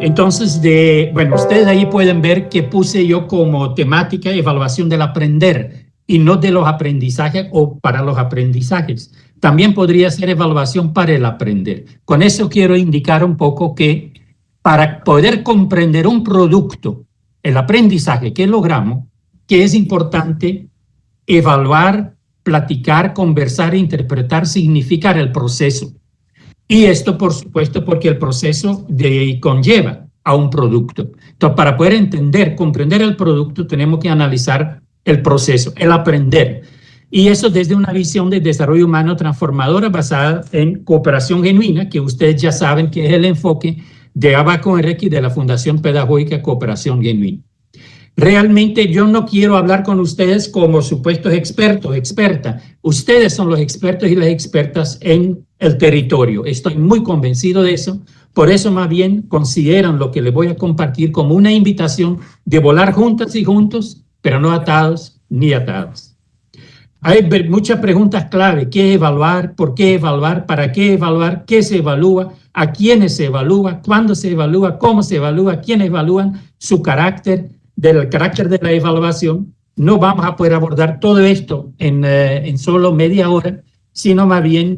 Entonces, bueno, ustedes ahí pueden ver que puse yo como temática evaluación del aprender y no de los aprendizajes o para los aprendizajes. También podría ser evaluación para el aprender. Con eso quiero indicar un poco que para poder comprender un producto, el aprendizaje que logramos, que es importante evaluar, platicar, conversar, interpretar, significar el proceso. Y esto, por supuesto, porque el proceso conlleva a un producto. Entonces, para poder entender, comprender el producto, tenemos que analizar el proceso, el aprender. Y eso desde una visión de desarrollo humano transformadora basada en cooperación genuina, que ustedes ya saben que es el enfoque de Abaco Enrique y de la Fundación Pedagógica Cooperación Genuina. Realmente yo no quiero hablar con ustedes como supuestos expertos, expertas. Ustedes son los expertos y las expertas en el territorio. Estoy muy convencido de eso. Por eso más bien consideran lo que les voy a compartir como una invitación de volar juntas y juntos, pero no atados ni atados. Hay muchas preguntas clave. ¿Qué evaluar? ¿Por qué evaluar? ¿Para qué evaluar? ¿Qué se evalúa? ¿A quiénes se evalúa? ¿Cuándo se evalúa? ¿Cómo se evalúa? ¿Quiénes evalúan? Su carácter, del carácter de la evaluación. No vamos a poder abordar todo esto en solo media hora, sino más bien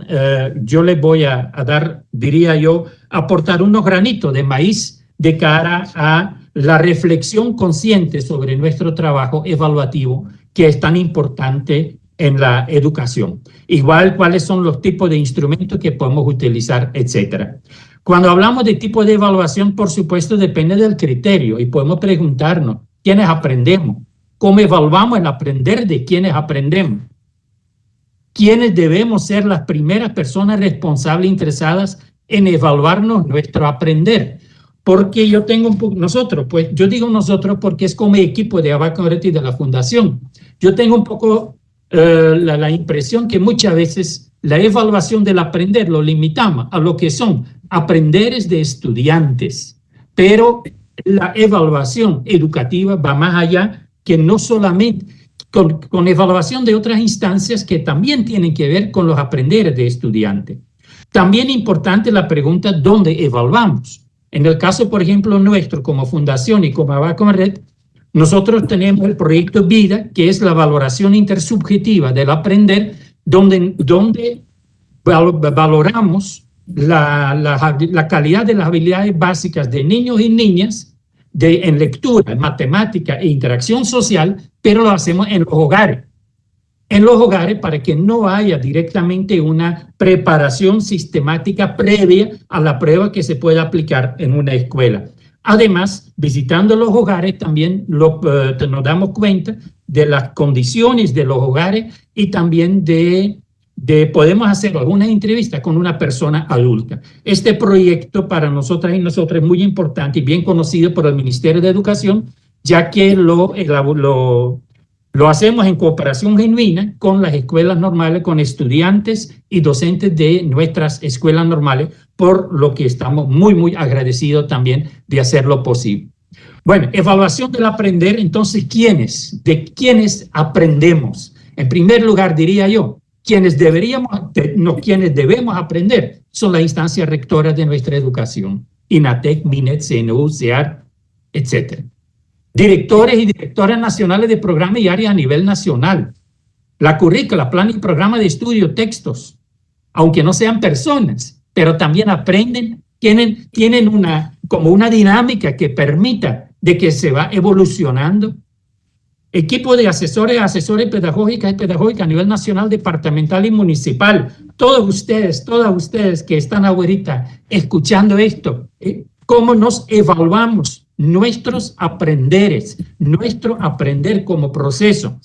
yo les voy a dar, diría yo, aportar unos granitos de maíz de cara a la reflexión consciente sobre nuestro trabajo evaluativo, que es tan importante en la educación. Igual, cuáles son los tipos de instrumentos que podemos utilizar, etcétera. Cuando hablamos de tipo de evaluación, por supuesto, depende del criterio y podemos preguntarnos, ¿quiénes aprendemos? ¿Cómo evaluamos el aprender de quienes aprendemos? ¿Quiénes debemos ser las primeras personas responsables interesadas en evaluarnos nuestro aprender? Porque yo tengo nosotros, pues yo digo nosotros porque es como equipo de Abaco Enrique y de la Fundación. Yo tengo un poco la impresión que muchas veces la evaluación del aprender lo limitamos a lo que son aprenderes de estudiantes, pero la evaluación educativa va más allá, que no solamente con evaluación de otras instancias que también tienen que ver con los aprenderes de estudiantes. También importante la pregunta, ¿dónde evaluamos? En el caso, por ejemplo, nuestro como fundación y como Abaco Red, nosotros tenemos el proyecto Vida, que es la valoración intersubjetiva del aprender, donde valoramos la calidad de las habilidades básicas de niños y niñas en lectura, en matemática e interacción social, pero lo hacemos en los hogares. En los hogares para que no haya directamente una preparación sistemática previa a la prueba que se pueda aplicar en una escuela. Además, visitando los hogares también nos damos cuenta de las condiciones de los hogares y también podemos hacer alguna entrevista con una persona adulta. Este proyecto para nosotras y nosotros es muy importante y bien conocido por el Ministerio de Educación, ya que lo hacemos en cooperación genuina con las escuelas normales, con estudiantes y docentes de nuestras escuelas normales, por lo que estamos muy, muy agradecidos también de hacerlo posible. Bueno, evaluación del aprender, entonces, ¿de quiénes aprendemos? En primer lugar, diría yo, quienes debemos aprender son las instancias rectoras de nuestra educación, INATEC, MINET, CNU, CEAR, etc. Directores y directoras nacionales de programa y áreas a nivel nacional. La currícula, plan y programa de estudio, textos, aunque no sean personas, pero también aprenden, tienen como una dinámica que permita de que se va evolucionando. Equipo de asesores pedagógicas y pedagógicas a nivel nacional, departamental y municipal. Todos ustedes, todas ustedes que están ahorita escuchando esto, ¿cómo nos evaluamos nuestros aprenderes, nuestro aprender como proceso?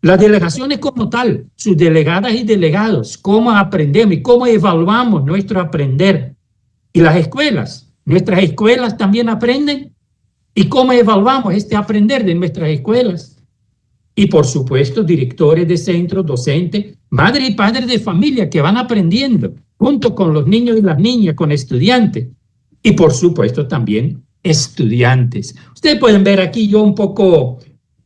Las delegaciones como tal, sus delegadas y delegados, cómo aprendemos y cómo evaluamos nuestro aprender. Y las escuelas, nuestras escuelas también aprenden. ¿Y cómo evaluamos este aprender de nuestras escuelas? Y por supuesto, directores de centros, docentes, madres y padres de familia que van aprendiendo junto con los niños y las niñas, con estudiantes. Y por supuesto también estudiantes. Ustedes pueden ver aquí yo un poco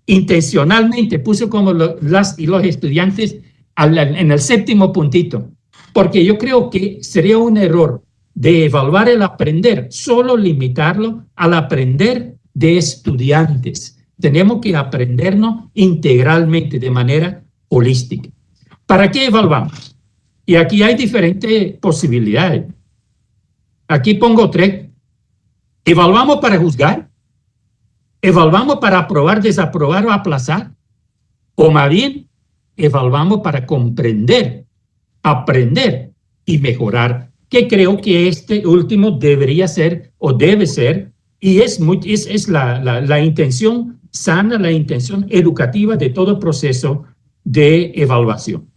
intencionalmente puse como las y los estudiantes en el séptimo puntito, porque yo creo que sería un error de evaluar el aprender, solo limitarlo al aprender de estudiantes. Tenemos que aprendernos integralmente, de manera holística. ¿Para qué evaluamos? Y aquí hay diferentes posibilidades. Aquí pongo 3. Evaluamos para juzgar, evaluamos para aprobar, desaprobar o aplazar, o más bien, evaluamos para comprender, aprender y mejorar, que creo que este último debería ser o debe ser, y es la intención sana, la intención educativa de todo proceso de evaluación.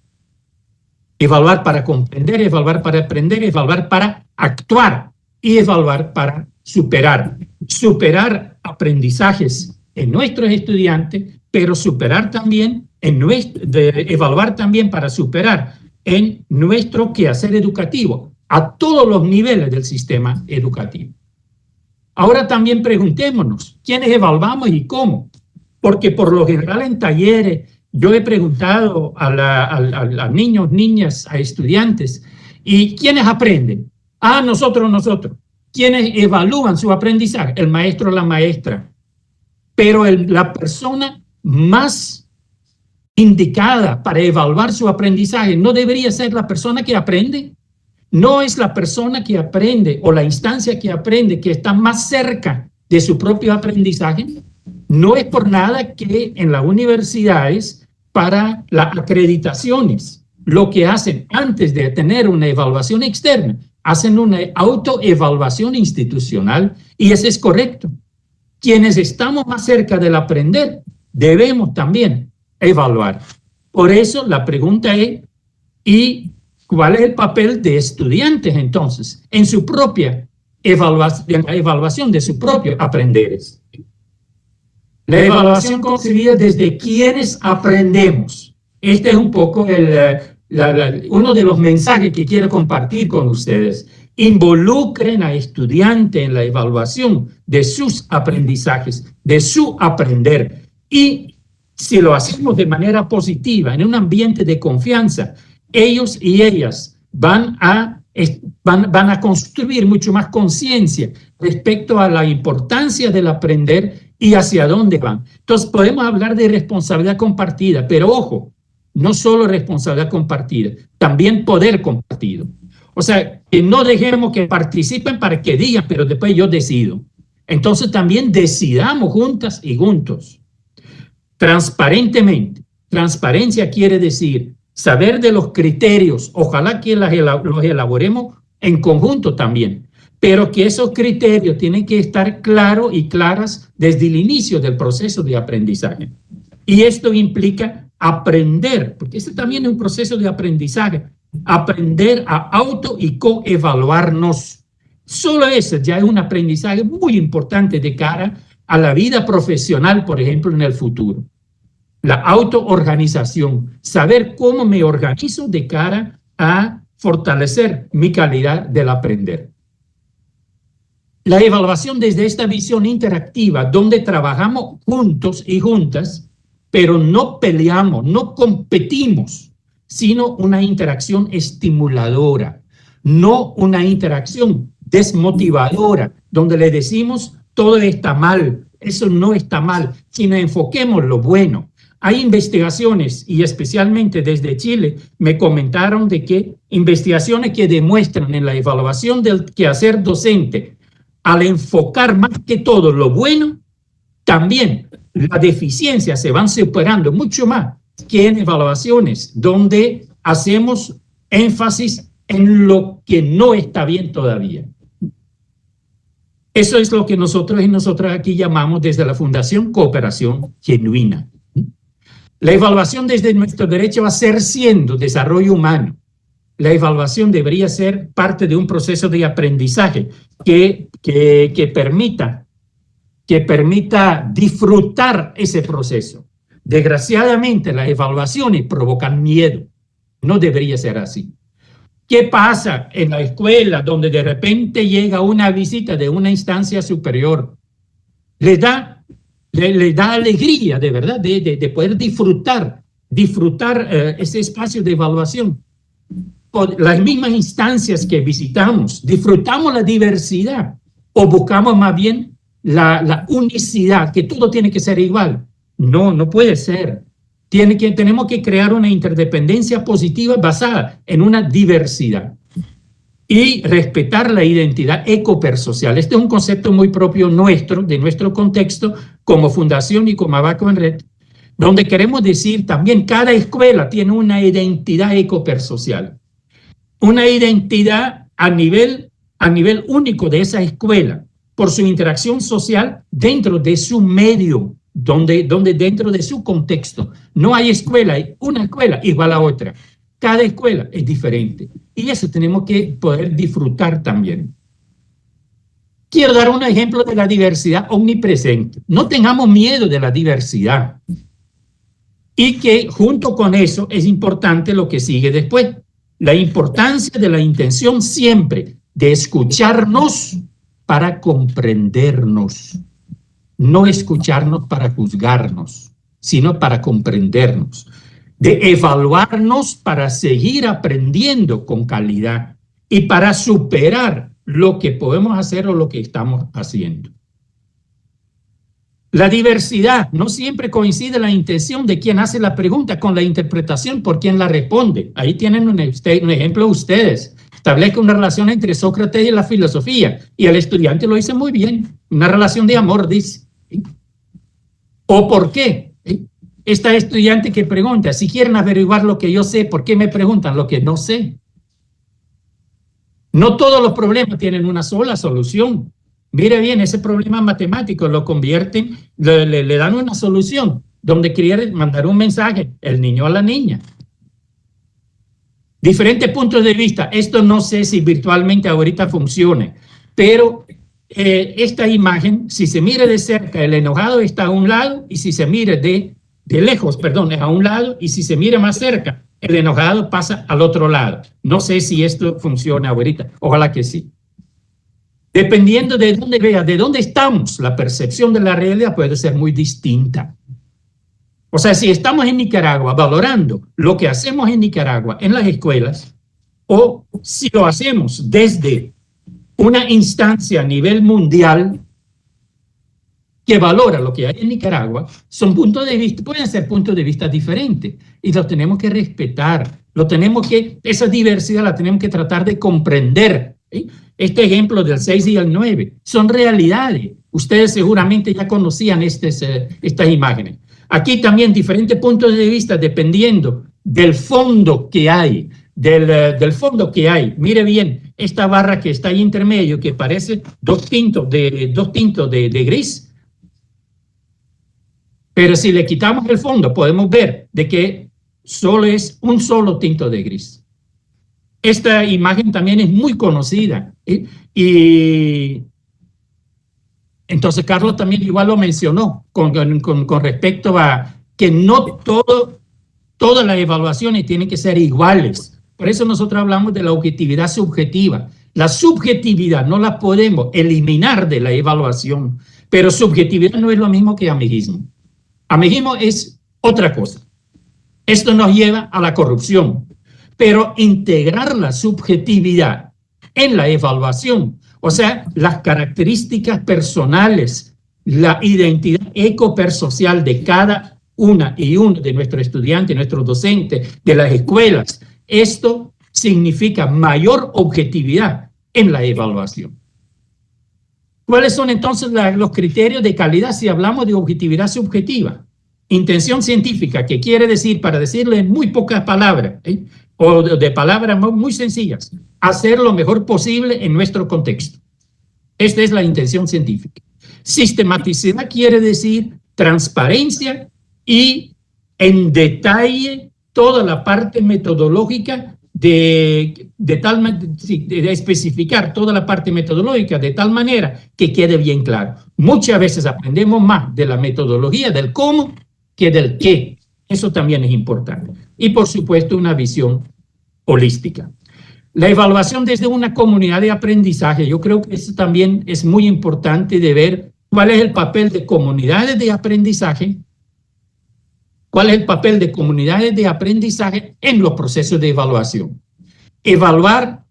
Evaluar para comprender, evaluar para aprender, evaluar para actuar y evaluar para superar. Superar aprendizajes en nuestros estudiantes, pero superar también, evaluar también para superar en nuestro quehacer educativo, a todos los niveles del sistema educativo. Ahora también preguntémonos, ¿quiénes evaluamos y cómo? Porque por lo general en talleres yo he preguntado a niños, niñas, a estudiantes, ¿y quiénes aprenden? Nosotros. ¿Quiénes evalúan su aprendizaje? El maestro o la maestra. Pero la persona más indicada para evaluar su aprendizaje no debería ser la persona que aprende. No es la persona que aprende o la instancia que aprende que está más cerca de su propio aprendizaje. No es por nada que en las universidades, para las acreditaciones, lo que hacen antes de tener una evaluación externa, hacen una autoevaluación institucional, y eso es correcto. Quienes estamos más cerca del aprender, debemos también evaluar. Por eso la pregunta es, ¿y cuál es el papel de estudiantes entonces en su propia evaluación, en la evaluación de su propio aprenderes? La evaluación concebida desde quienes aprendemos. Este es un poco uno de los mensajes que quiero compartir con ustedes. Involucren a estudiantes en la evaluación de sus aprendizajes, de su aprender. Y si lo hacemos de manera positiva, en un ambiente de confianza, ellos y ellas van a construir mucho más conciencia respecto a la importancia del aprender y hacia dónde van. Entonces podemos hablar de responsabilidad compartida, pero ojo, no solo responsabilidad compartida, también poder compartido. O sea, que no dejemos que participen para que digan, pero después yo decido. Entonces también decidamos juntas y juntos. Transparentemente. Transparencia quiere decir saber de los criterios, ojalá que los elaboremos en conjunto también, pero que esos criterios tienen que estar claros y claras desde el inicio del proceso de aprendizaje. Y esto implica aprender, porque este también es un proceso de aprendizaje, aprender a auto y coevaluarnos. Solo ese ya es un aprendizaje muy importante de cara a la vida profesional, por ejemplo, en el futuro. La autoorganización, saber cómo me organizo de cara a fortalecer mi calidad del aprender. La evaluación desde esta visión interactiva, donde trabajamos juntos y juntas, pero no peleamos, no competimos, sino una interacción estimuladora, no una interacción desmotivadora, donde le decimos todo está mal, eso no está mal, sino enfoquemos lo bueno. Hay investigaciones, y especialmente desde Chile, me comentaron de que investigaciones que demuestran en la evaluación del quehacer docente, al enfocar más que todo lo bueno, también las deficiencias se van superando mucho más que en evaluaciones donde hacemos énfasis en lo que no está bien todavía. Eso es lo que nosotros y nosotras aquí llamamos desde la Fundación Cooperación Genuina. La evaluación desde nuestro derecho a ser siendo desarrollo humano. La evaluación debería ser parte de un proceso de aprendizaje que permita disfrutar ese proceso. Desgraciadamente, las evaluaciones provocan miedo. No debería ser así. ¿Qué pasa en la escuela donde de repente llega una visita de una instancia superior? Le da alegría, de verdad, de poder disfrutar ese espacio de evaluación. las mismas instancias que visitamos, disfrutamos la diversidad o buscamos más bien la unicidad, que todo tiene que ser igual. No, no puede ser. Tenemos que crear una interdependencia positiva basada en una diversidad y respetar la identidad ecopersocial. Este es un concepto muy propio nuestro, de nuestro contexto, como Fundación y como Abaco en Red, donde queremos decir también cada escuela tiene una identidad ecopersocial, una identidad a nivel único de esa escuela, por su interacción social dentro de su medio, donde dentro de su contexto. No hay escuela, hay una escuela igual a otra. Cada escuela es diferente y eso tenemos que poder disfrutar también. Quiero dar un ejemplo de la diversidad omnipresente. No tengamos miedo de la diversidad. Y que junto con eso es importante lo que sigue después. La importancia de la intención siempre de escucharnos para comprendernos. No escucharnos para juzgarnos, sino para comprendernos. De evaluarnos para seguir aprendiendo con calidad y para superar lo que podemos hacer o lo que estamos haciendo. La diversidad no siempre coincide la intención de quien hace la pregunta con la interpretación por quien la responde. Ahí tienen un ejemplo ustedes. Establezca una relación entre Sócrates y la filosofía y el estudiante lo dice muy bien. Una relación de amor, dice. ¿O por qué? Esta estudiante que pregunta, si quieren averiguar lo que yo sé, ¿por qué me preguntan lo que no sé? No todos los problemas tienen una sola solución. Mire bien, ese problema matemático lo convierten, le dan una solución, donde quiere mandar un mensaje, el niño a la niña. Diferentes puntos de vista. Esto no sé si virtualmente ahorita funcione, pero esta imagen, si se mira de cerca, el enojado está a un lado, y si se mira de lejos, perdón, es a un lado, y si se mira más cerca, el enojado pasa al otro lado. No sé si esto funciona ahorita, ojalá que sí. Dependiendo de dónde vea, de dónde estamos, la percepción de la realidad puede ser muy distinta. O sea, si estamos en Nicaragua valorando lo que hacemos en Nicaragua en las escuelas, o si lo hacemos desde una instancia a nivel mundial que valora lo que hay en Nicaragua, son puntos de vista, pueden ser puntos de vista diferentes y los tenemos que respetar, esa diversidad la tenemos que tratar de comprender. ¿Sí? Este ejemplo del 6 y el 9 son realidades. Ustedes seguramente ya conocían estas imágenes. Aquí también diferentes puntos de vista dependiendo del fondo que hay, del fondo que hay. Mire bien, esta barra que está ahí intermedio, que parece dos tintos de gris. Pero si le quitamos el fondo, podemos ver de que solo es un solo tinto de gris. Esta imagen también es muy conocida. Y entonces Carlos también igual lo mencionó con respecto a que no todas las evaluaciones tienen que ser iguales. Por eso nosotros hablamos de la objetividad subjetiva. La subjetividad no la podemos eliminar de la evaluación, pero subjetividad no es lo mismo que amiguismo. Amiguismo es otra cosa. Esto nos lleva a la corrupción. Pero integrar la subjetividad en la evaluación, o sea, las características personales, la identidad ecopersocial de cada una y uno de nuestros estudiantes, nuestros docentes, de las escuelas, esto significa mayor objetividad en la evaluación. ¿Cuáles son entonces los criterios de calidad si hablamos de objetividad subjetiva? Intención científica, que quiere decir, para decirle en muy pocas palabras, o de palabras muy sencillas, hacer lo mejor posible en nuestro contexto. Esta es la intención científica. Sistematicidad quiere decir transparencia y en detalle toda la parte metodológica de especificar toda la parte metodológica de tal manera que quede bien claro. Muchas veces aprendemos más de la metodología, del cómo, que del qué. Eso también es importante. Y por supuesto una visión holística. La evaluación desde una comunidad de aprendizaje, yo creo que eso también es muy importante de ver cuál es el papel de comunidades de aprendizaje, cuál es el papel de comunidades de aprendizaje en los procesos de evaluación. Evaluar.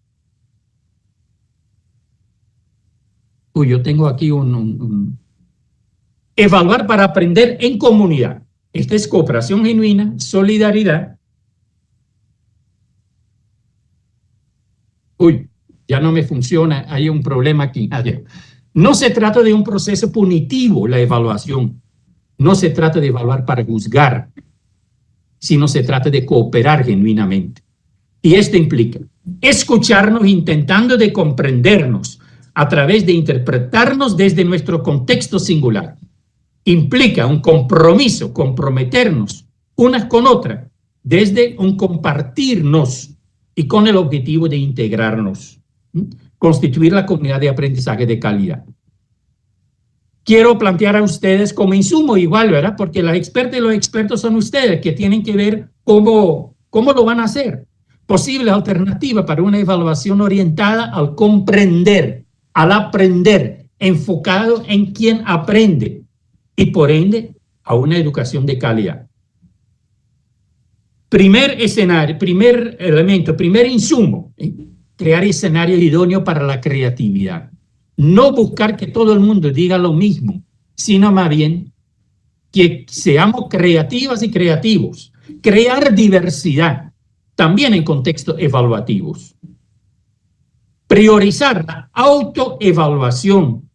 Yo tengo aquí evaluar para aprender en comunidad. Esta es cooperación genuina, solidaridad. Ya no me funciona, hay un problema aquí. No se trata de un proceso punitivo, la evaluación. No se trata de evaluar para juzgar, sino se trata de cooperar genuinamente. Y esto implica escucharnos intentando de comprendernos a través de interpretarnos desde nuestro contexto singular. Implica un compromiso, comprometernos unas con otras, desde un compartirnos y con el objetivo de integrarnos, constituir la comunidad de aprendizaje de calidad. Quiero plantear a ustedes como insumo igual, ¿verdad? Porque las expertas y los expertos son ustedes que tienen que ver cómo lo van a hacer. Posible alternativa para una evaluación orientada al comprender, al aprender, enfocado en quien aprende y por ende a una educación de calidad. Primer escenario, primer elemento, primer insumo, crear escenarios idóneos para la creatividad. No buscar que todo el mundo diga lo mismo, sino más bien que seamos creativas y creativos. Crear diversidad, también en contextos evaluativos. Priorizar la autoevaluación.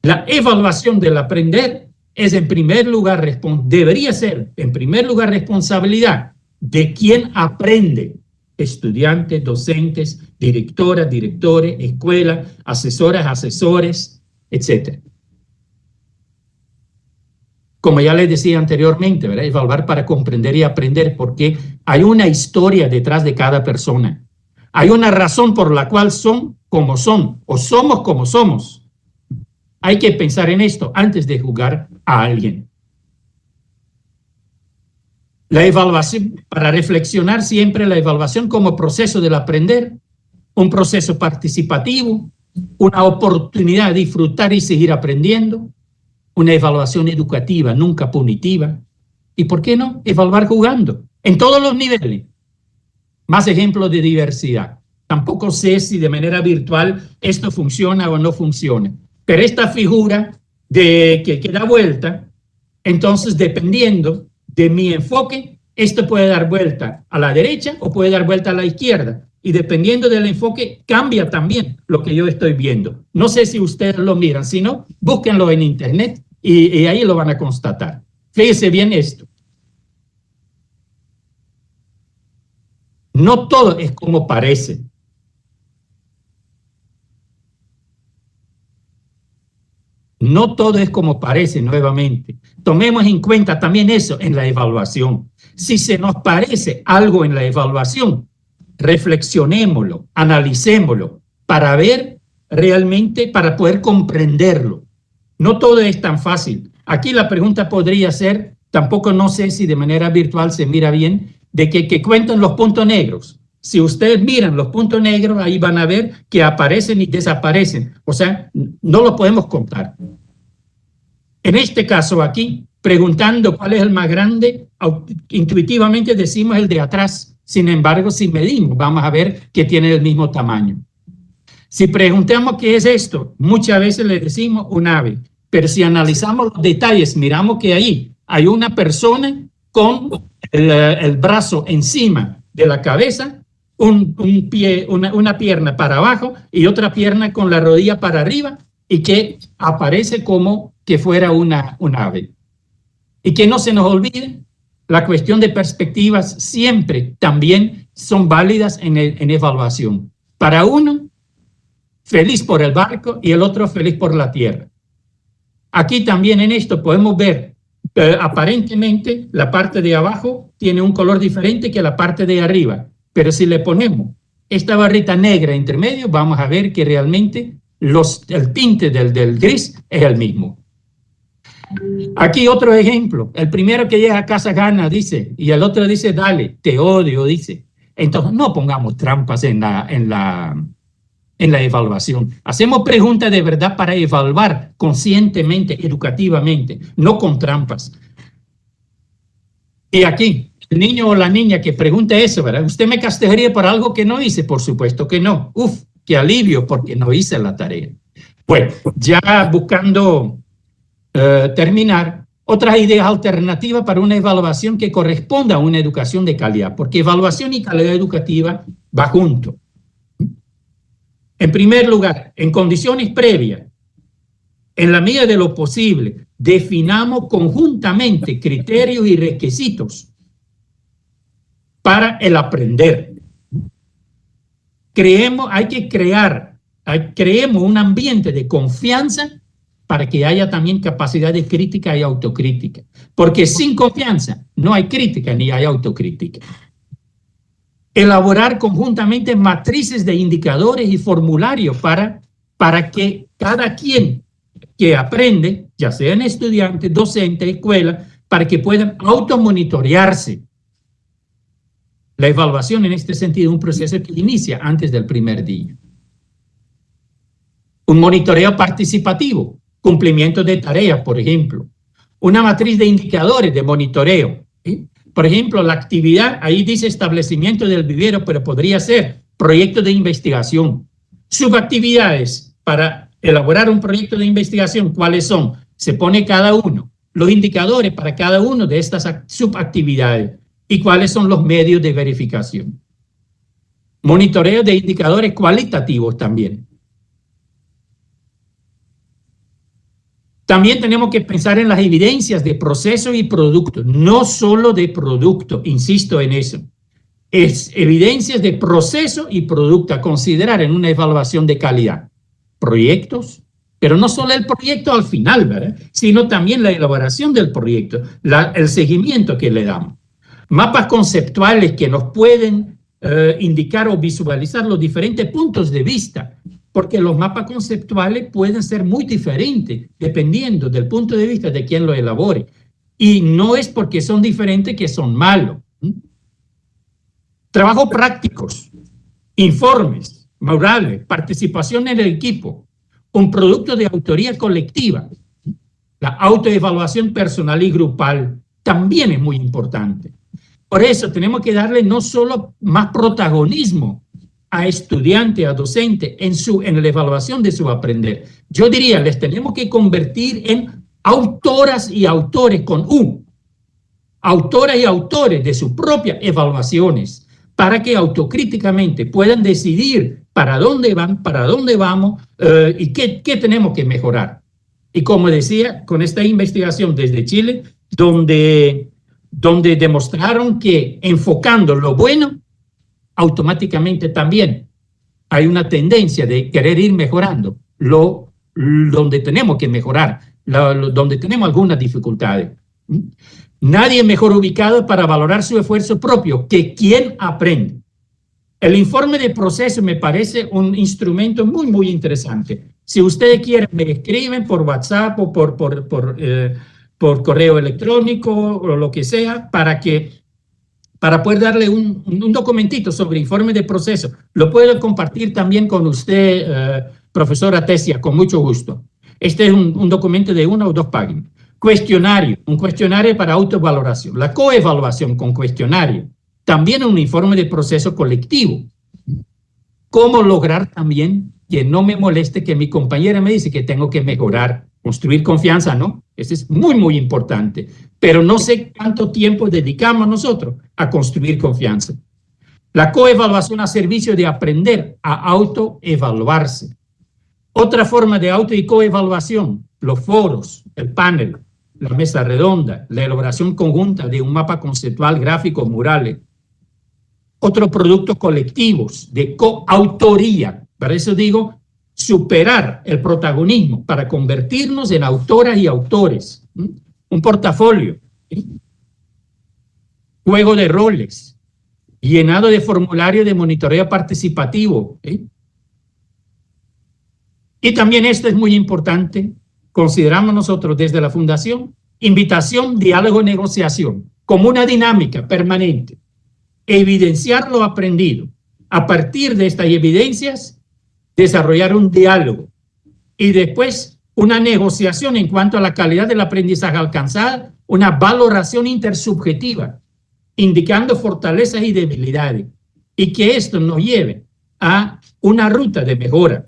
La evaluación del aprender es en primer lugar, debería ser en primer lugar responsabilidad de quien aprende. Estudiantes, docentes, directoras, directores, escuelas, asesoras, asesores, etc. Como ya les decía anteriormente, ¿verdad? Evaluar para comprender y aprender, porque hay una historia detrás de cada persona. Hay una razón por la cual son como son, o somos como somos. Hay que pensar en esto antes de juzgar a alguien. La evaluación, para reflexionar siempre la evaluación como proceso del aprender, un proceso participativo, una oportunidad de disfrutar y seguir aprendiendo, una evaluación educativa, nunca punitiva, y ¿por qué no? Evaluar jugando, en todos los niveles. Más ejemplos de diversidad. Tampoco sé si de manera virtual esto funciona o no funciona, pero esta figura que da vuelta, entonces dependiendo de mi enfoque, esto puede dar vuelta a la derecha o puede dar vuelta a la izquierda. Y dependiendo del enfoque, cambia también lo que yo estoy viendo. No sé si ustedes lo miran, si no, búsquenlo en internet y ahí lo van a constatar. Fíjense bien esto. No todo es como parece. No todo es como parece, nuevamente. Tomemos en cuenta también eso en la evaluación. Si se nos parece algo en la evaluación, reflexionémoslo, analicémoslo, para ver realmente, para poder comprenderlo. No todo es tan fácil. Aquí la pregunta podría ser, tampoco no sé si de manera virtual se mira bien, de que cuenten los puntos negros. Si ustedes miran los puntos negros, ahí van a ver que aparecen y desaparecen. O sea, no lo podemos contar. En este caso aquí, preguntando cuál es el más grande, intuitivamente decimos el de atrás. Sin embargo, si medimos, vamos a ver que tiene el mismo tamaño. Si preguntamos qué es esto, muchas veces le decimos un ave. Pero si analizamos los detalles, miramos que ahí hay una persona con el brazo encima de la cabeza, un pie, una pierna para abajo y otra pierna con la rodilla para arriba y que aparece como que fuera una ave. Y que no se nos olvide, la cuestión de perspectivas siempre también son válidas en evaluación. Para uno, feliz por el barco y el otro feliz por la tierra. Aquí también en esto podemos ver aparentemente la parte de abajo tiene un color diferente que la parte de arriba. Pero si le ponemos esta barrita negra entre medio, vamos a ver que realmente el tinte del gris es el mismo. Aquí otro ejemplo. El primero que llega a casa gana, dice, y el otro dice, dale, te odio, dice. Entonces, no pongamos trampas en la evaluación. Hacemos preguntas de verdad para evaluar conscientemente, educativamente, no con trampas. Y aquí, el niño o la niña que pregunte eso, ¿verdad? ¿Usted me castigaría por algo que no hice? Por supuesto que no. Uf, qué alivio porque no hice la tarea. Bueno, ya buscando terminar, otras ideas alternativas para una evaluación que corresponda a una educación de calidad, porque evaluación y calidad educativa va junto. En primer lugar, en condiciones previas, en la medida de lo posible, definamos conjuntamente criterios y requisitos para el aprender. Creemos un ambiente de confianza para que haya también capacidad de crítica y autocrítica. Porque sin confianza no hay crítica ni hay autocrítica. Elaborar conjuntamente matrices de indicadores y formularios para que cada quien que aprende, ya sean estudiantes, docentes, escuelas, para que puedan automonitorearse. La evaluación en este sentido es un proceso que inicia antes del primer día. Un monitoreo participativo, cumplimiento de tareas, por ejemplo. Una matriz de indicadores de monitoreo. ¿Sí? Por ejemplo, la actividad, ahí dice establecimiento del vivero, pero podría ser proyecto de investigación. Subactividades para elaborar un proyecto de investigación, ¿cuáles son? Se pone cada uno. Los indicadores para cada uno de estas subactividades. ¿Y cuáles son los medios de verificación? Monitoreo de indicadores cualitativos también. También tenemos que pensar en las evidencias de proceso y producto, no solo de producto, insisto en eso. Es evidencias de proceso y producto a considerar en una evaluación de calidad. Proyectos, pero no solo el proyecto al final, ¿verdad? Sino también la elaboración del proyecto, el seguimiento que le damos. Mapas conceptuales que nos pueden indicar o visualizar los diferentes puntos de vista, porque los mapas conceptuales pueden ser muy diferentes dependiendo del punto de vista de quien lo elabore. Y no es porque son diferentes que son malos. Trabajos prácticos, informes, murales, participación en el equipo, un producto de autoría colectiva, la autoevaluación personal y grupal también es muy importante. Por eso tenemos que darle no solo más protagonismo a estudiante, a docente, en la evaluación de su aprender. Yo diría, les tenemos que convertir en autoras y autores con U. Autoras y autores de sus propias evaluaciones, para que autocríticamente puedan decidir para dónde van, para dónde vamos y qué tenemos que mejorar. Y como decía, con esta investigación desde Chile, donde demostraron que enfocando lo bueno, automáticamente también hay una tendencia de querer ir mejorando donde tenemos que mejorar, donde tenemos algunas dificultades. Nadie es mejor ubicado para valorar su esfuerzo propio que quien aprende. El informe de proceso me parece un instrumento muy, muy interesante. Si ustedes quieren, me escriben por WhatsApp o por correo electrónico o lo que sea, para poder darle un documentito sobre informe de proceso. Lo puedo compartir también con usted, profesora Tesia, con mucho gusto. Este es un documento de 1 o 2 páginas. Cuestionario, un cuestionario para autovaloración. La coevaluación con cuestionario. También un informe de proceso colectivo. ¿Cómo lograr también que no me moleste que mi compañera me dice que tengo que mejorar? Construir confianza, ¿no? Eso es muy, muy importante. Pero no sé cuánto tiempo dedicamos nosotros a construir confianza. La coevaluación a servicio de aprender a autoevaluarse. Otra forma de auto y coevaluación, los foros, el panel, la mesa redonda, la elaboración conjunta de un mapa conceptual, gráfico, murales. Otros productos colectivos de coautoría. Para eso digo, superar el protagonismo para convertirnos en autoras y autores. Un portafolio. Juego de roles. Llenado de formulario de monitoreo participativo. Y también esto es muy importante, consideramos nosotros desde la Fundación, invitación, diálogo, negociación, como una dinámica permanente. Evidenciar lo aprendido. A partir de estas evidencias, desarrollar un diálogo. Y después, una negociación en cuanto a la calidad del aprendizaje alcanzada, una valoración intersubjetiva. indicando fortalezas y debilidades, y que esto nos lleve a una ruta de mejora.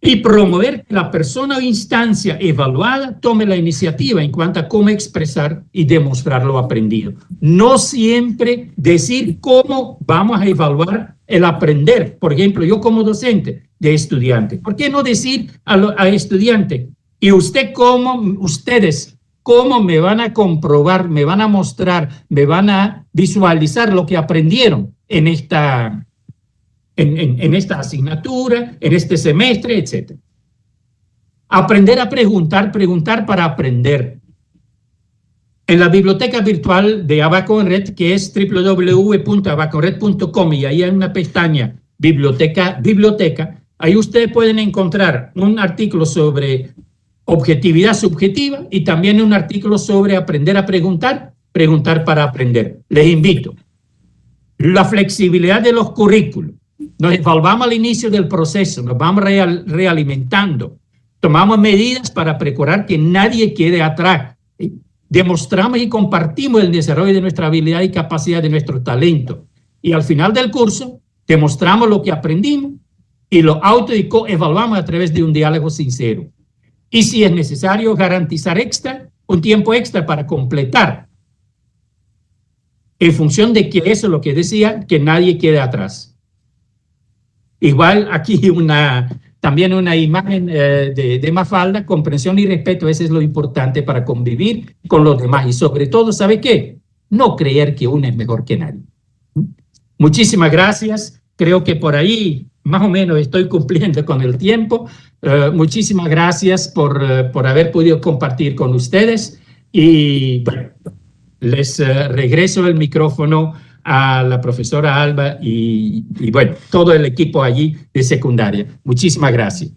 Y promover que la persona o instancia evaluada tome la iniciativa en cuanto a cómo expresar y demostrar lo aprendido. No siempre decir cómo vamos a evaluar el aprender. Por ejemplo, yo como docente de estudiantes, ¿por qué no decir a estudiante, y ustedes cómo me van a comprobar, me van a mostrar, me van a visualizar lo que aprendieron en esta asignatura, en este semestre, etc. Aprender a preguntar, preguntar para aprender. En la biblioteca virtual de Abaco en Red, que es www.abacoenred.com, y ahí hay una pestaña, biblioteca, ahí ustedes pueden encontrar un artículo sobre objetividad subjetiva y también un artículo sobre aprender a preguntar, preguntar para aprender. Les invito. La flexibilidad de los currículos. Nos evaluamos al inicio del proceso, nos vamos realimentando, tomamos medidas para procurar que nadie quede atrás, demostramos y compartimos el desarrollo de nuestra habilidad y capacidad, de nuestro talento, y al final del curso demostramos lo que aprendimos y lo auto y coevaluamos a través de un diálogo sincero. Y si es necesario garantizar un tiempo extra para completar, en función de que eso es lo que decía, que nadie quede atrás. Igual aquí también una imagen de Mafalda, comprensión y respeto, eso es lo importante para convivir con los demás. Y sobre todo, ¿sabe qué? No creer que uno es mejor que nadie. Muchísimas gracias. Creo que por ahí más o menos estoy cumpliendo con el tiempo. Muchísimas gracias por haber podido compartir con ustedes. Y bueno, les regreso el micrófono a la profesora Alba y bueno, todo el equipo allí de secundaria. Muchísimas gracias.